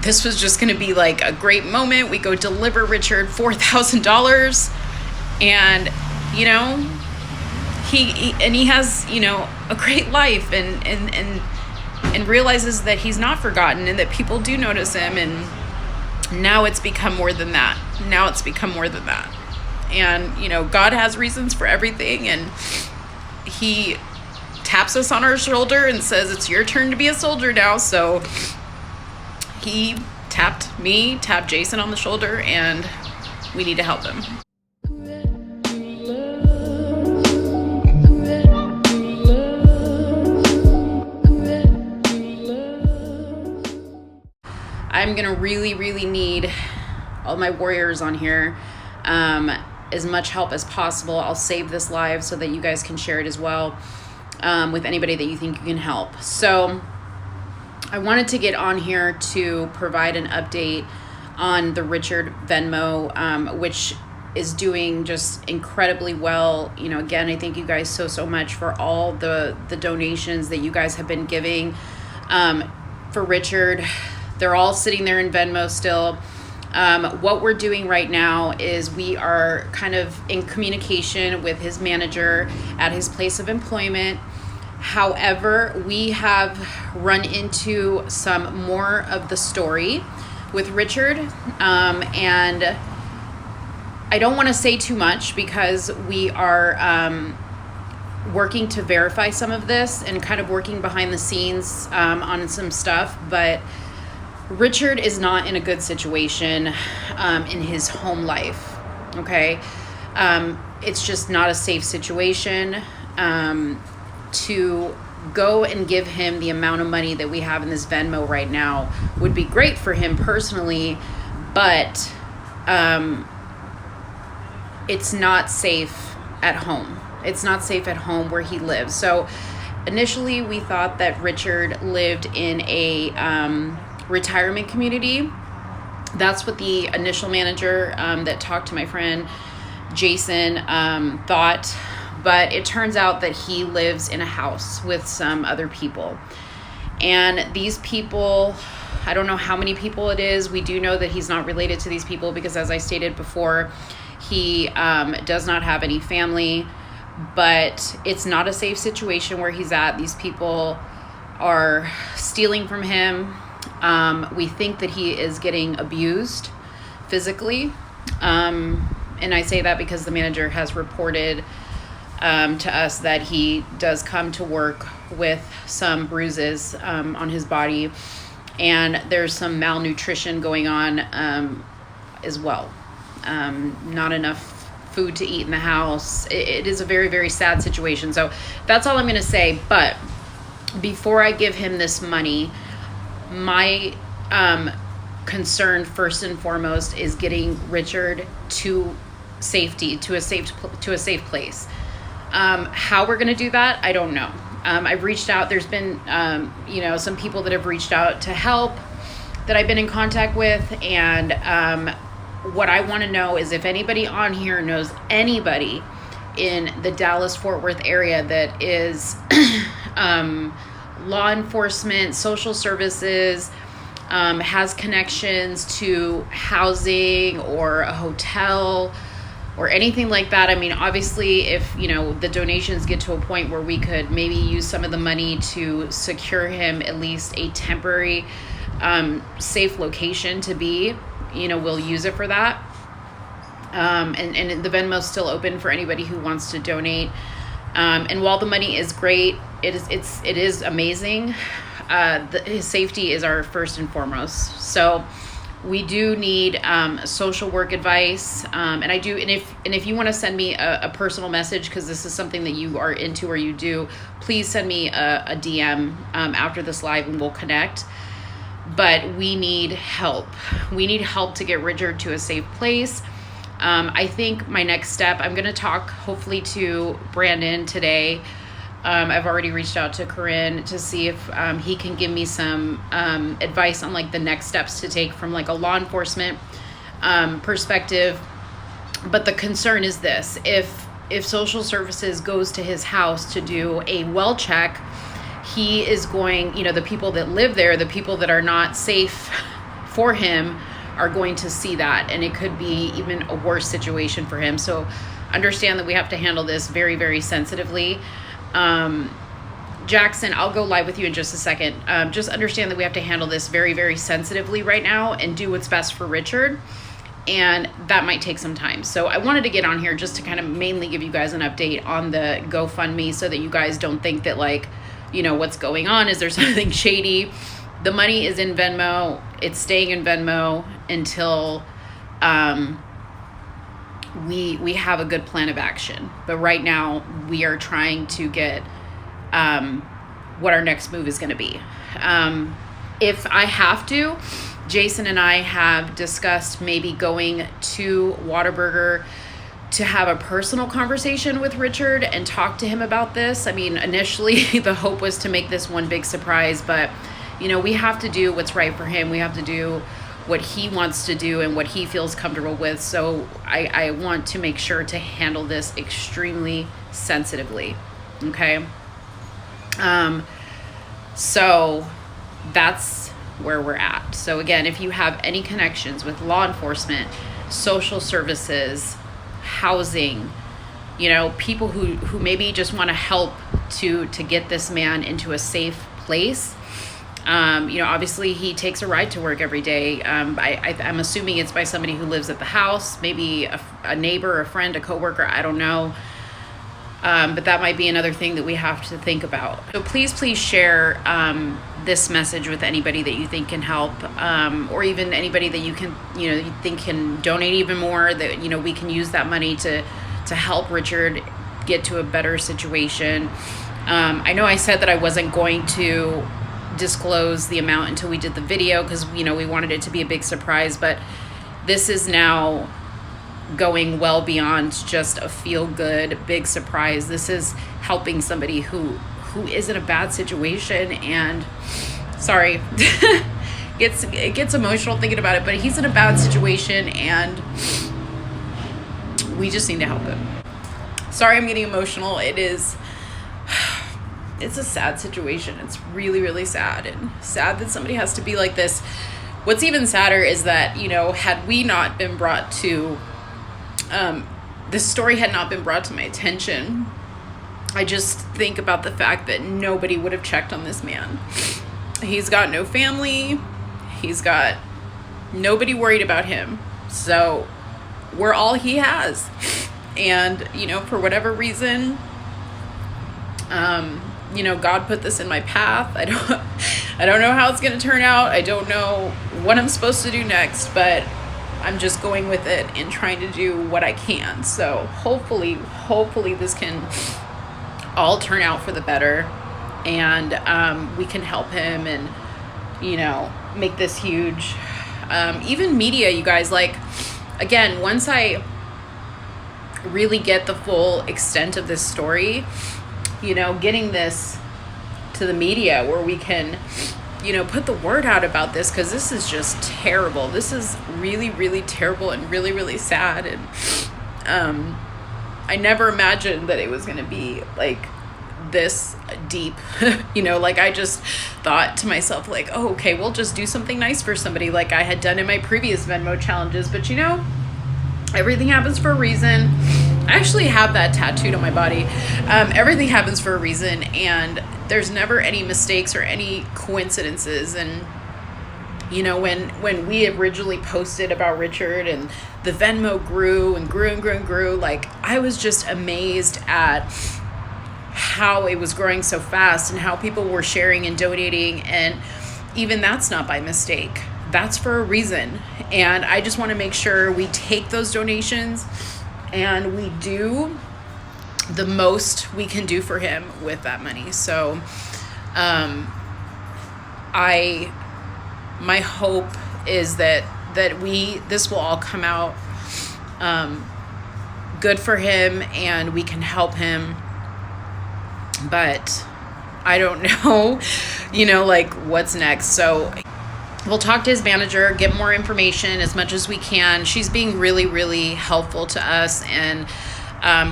this was just going to be like a great moment. We go deliver Richard $4,000, and he has a great life, and realizes that he's not forgotten and that people do notice him. And now it's become more than that. And God has reasons for everything, and he taps us on our shoulder and says, it's your turn to be a soldier now. So he tapped Jason on the shoulder, and we need to help him. I'm going to really, really need all my warriors on here, as much help as possible. I'll save this live so that you guys can share it as well, with anybody that you think you can help. So I wanted to get on here to provide an update on the Richard Venmo, which is doing just incredibly well. Again, I thank you guys so much for all the donations that you guys have been giving for Richard. They're all sitting there in Venmo still. What we're doing right now is we are kind of in communication with his manager at his place of employment. However, we have run into some more of the story with Richard, and I don't want to say too much because we are working to verify some of this and kind of working behind the scenes on some stuff, but Richard is not in a good situation in his home life, okay? It's just not a safe situation to go and give him the amount of money that we have in this Venmo right now. Would be great for him personally, but it's not safe at home. It's not safe at home where he lives. So initially we thought that Richard lived in a retirement community. That's what the initial manager that talked to my friend Jason thought, but it turns out that he lives in a house with some other people. And these people, I don't know how many people it is. We do know that he's not related to these people because, as I stated before, he does not have any family, but it's not a safe situation where he's at. These people are stealing from him. We think that he is getting abused physically. And I say that because the manager has reported to us that he does come to work with some bruises on his body, and there's some malnutrition going on as well. Not enough food to eat in the house. It is a very, very sad situation. So that's all I'm going to say. But before I give him this money, my concern first and foremost is getting Richard to safety, to a safe place. How we're going to do that, I don't know. I've reached out. There's been, some people that have reached out to help that I've been in contact with. And what I want to know is if anybody on here knows anybody in the Dallas-Fort Worth area that is law enforcement, social services, has connections to housing or a hotel or anything like that. I mean, obviously, if, the donations get to a point where we could maybe use some of the money to secure him at least a temporary safe location to be, we'll use it for that. And the Venmo's still open for anybody who wants to donate. And while the money is great, it is amazing. His safety is our first and foremost. So we do need social work advice, and if you want to send me a personal message, because this is something that you are into or you do, please send me a DM after this live and we'll connect. But we need help. We need help to get Richard to a safe place. I think my next step, I'm going to talk hopefully to Brandon today. I've already reached out to Corinne to see if he can give me some advice on like the next steps to take from like a law enforcement perspective. But the concern is this: if social services goes to his house to do a well check, he is going, the people that live there, the people that are not safe for him are going to see that, and it could be even a worse situation for him. So understand that we have to handle this very, very sensitively. Jackson, I'll go live with you in just a second. Just understand that we have to handle this very, very sensitively right now and do what's best for Richard. And that might take some time. So I wanted to get on here just to kind of mainly give you guys an update on the GoFundMe so that you guys don't think that, like, you know, what's going on? Is there something shady? The money is in Venmo. It's staying in Venmo until we have a good plan of action. But right now we are trying to get what our next move is going to be. If I have to, Jason and I have discussed maybe going to Whataburger to have a personal conversation with Richard and talk to him about this. I mean, initially the hope was to make this one big surprise, but you know, we have to do what's right for him. We have to do what he wants to do and what he feels comfortable with. So I want to make sure to handle this extremely sensitively. Okay. So that's where we're at. So again, if you have any connections with law enforcement, social services, housing, you know, people who maybe just want to help to get this man into a safe place. You know, obviously he takes a ride to work every day. I'm assuming it's by somebody who lives at the house, maybe a neighbor, a friend, a coworker, I don't know. But that might be another thing that we have to think about. So please share this message with anybody that you think can help, or even anybody that you think can donate even more, that, you know, we can use that money to help Richard get to a better situation. I know I said that I wasn't going to disclose the amount until we did the video because, you know, we wanted it to be a big surprise, but this is now going well beyond just a feel-good big surprise. This is helping somebody who is in a bad situation, and sorry, it gets emotional thinking about it, but he's in a bad situation and we just need to help him. Sorry, I'm getting emotional. It's a sad situation. It's really, really sad, and sad that somebody has to be like this. What's even sadder is that, you know, had we not been brought to this story had not been brought to my attention, I just think about the fact that nobody would have checked on this man. He's got no family. He's got nobody worried about him. So we're all he has. And, you know, for whatever reason, you know, God put this in my path. I don't know how it's going to turn out. I don't know what I'm supposed to do next, but I'm just going with it and trying to do what I can. So hopefully this can all turn out for the better, and we can help him and, you know, make this huge. Even media, you guys, like, again, once I really get the full extent of this story, you know, getting this to the media where we can, you know, put the word out about this, because this is just terrible. This is really, really terrible and really, really sad. And I never imagined that it was going to be like this deep. You know, like, I just thought to myself, like, oh, okay, we'll just do something nice for somebody like I had done in my previous Venmo challenges. But, you know, everything happens for a reason. I actually have that tattooed on my body. Everything happens for a reason, and there's never any mistakes or any coincidences. And, you know, when we originally posted about Richard and the Venmo grew and grew and grew and grew, like, I was just amazed at how it was growing so fast and how people were sharing and donating. And even that's not by mistake. That's for a reason. And I just want to make sure we take those donations and we do the most we can do for him with that money. So my hope is that this will all come out good for him and we can help him. But I don't know, you know, like, what's next. So we'll talk to his manager, get more information as much as we can. She's being really, really helpful to us. And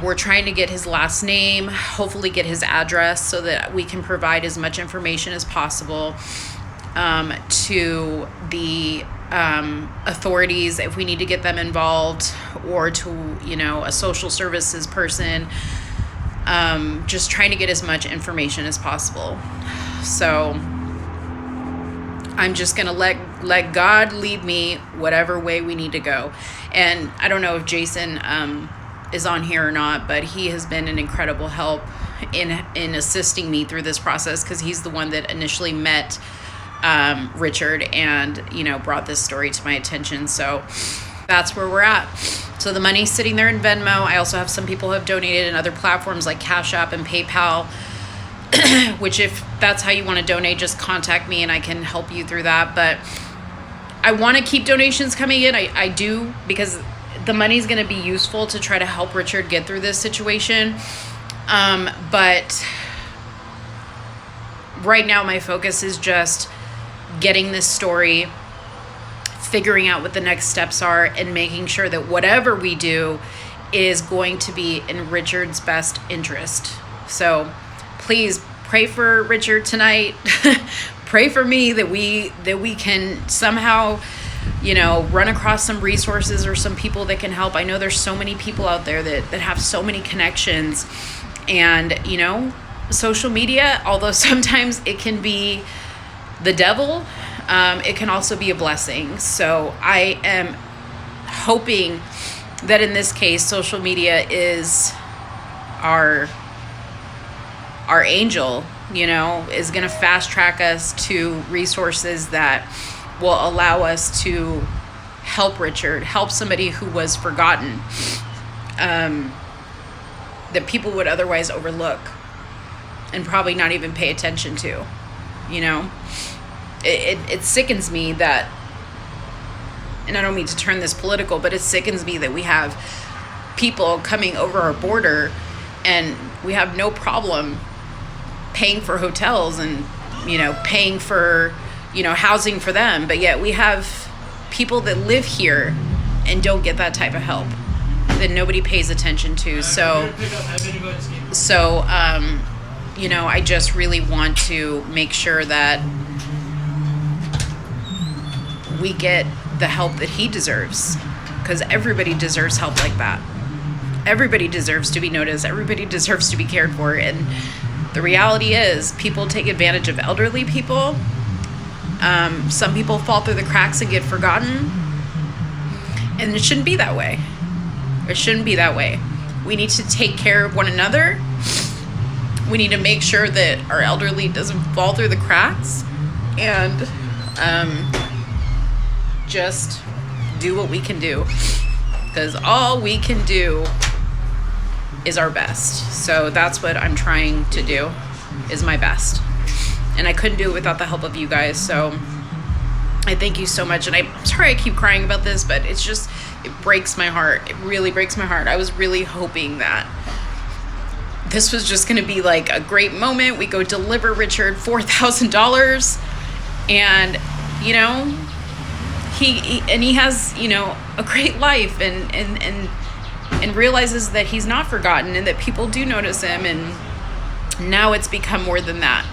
we're trying to get his last name, hopefully get his address so that we can provide as much information as possible to the authorities if we need to get them involved, or to, a social services person. Just trying to get as much information as possible. So I'm just going to let God lead me whatever way we need to go. And I don't know if Jason is on here or not, but he has been an incredible help in assisting me through this process, because he's the one that initially met Richard and, brought this story to my attention. So that's where we're at. So the money's sitting there in Venmo. I also have some people who have donated in other platforms like Cash App and PayPal, which if that's how you want to donate, just contact me and I can help you through that. But I want to keep donations coming in. I do, because the money's going to be useful to try to help Richard get through this situation. But right now my focus is just getting this story, figuring out what the next steps are, and making sure that whatever we do is going to be in Richard's best interest. So please pray for Richard tonight. Pray for me that we can somehow, run across some resources or some people that can help. I know there's so many people out there that have so many connections, and, social media, although sometimes it can be the devil, it can also be a blessing. So I am hoping that in this case, social media is our angel, is going to fast track us to resources that will allow us to help Richard, help somebody who was forgotten, that people would otherwise overlook and probably not even pay attention to. It sickens me that, and I don't mean to turn this political, but it sickens me that we have people coming over our border and we have no problem paying for hotels and, paying for, housing for them. But yet we have people that live here and don't get that type of help that nobody pays attention to. So, I just really want to make sure that we get the help that he deserves, because everybody deserves help like that. Everybody deserves to be noticed. Everybody deserves to be cared for. And the reality is, people take advantage of elderly people. Some people fall through the cracks and get forgotten. And it shouldn't be that way. It shouldn't be that way. We need to take care of one another. We need to make sure that our elderly doesn't fall through the cracks. And just do what we can do, because all we can do is our best. So that's what I'm trying to do, is my best. And I couldn't do it without the help of you guys. So I thank you so much. And I'm sorry I keep crying about this, but it breaks my heart. It really breaks my heart. I was really hoping that this was just going to be like a great moment. We go deliver Richard $4,000, and, he has, a great life, and realizes that he's not forgotten and that people do notice him. And now it's become more than that.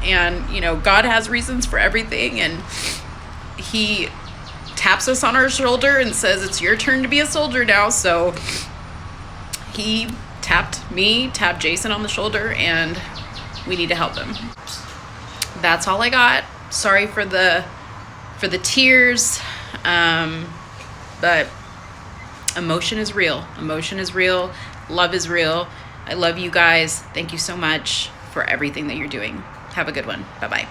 And, God has reasons for everything. And he taps us on our shoulder and says, it's your turn to be a soldier now. So he tapped Jason on the shoulder, and we need to help him. That's all I got. Sorry for the tears. But emotion is real. Love is real. I love you guys. Thank you so much for everything that you're doing. Have a good one. Bye-bye.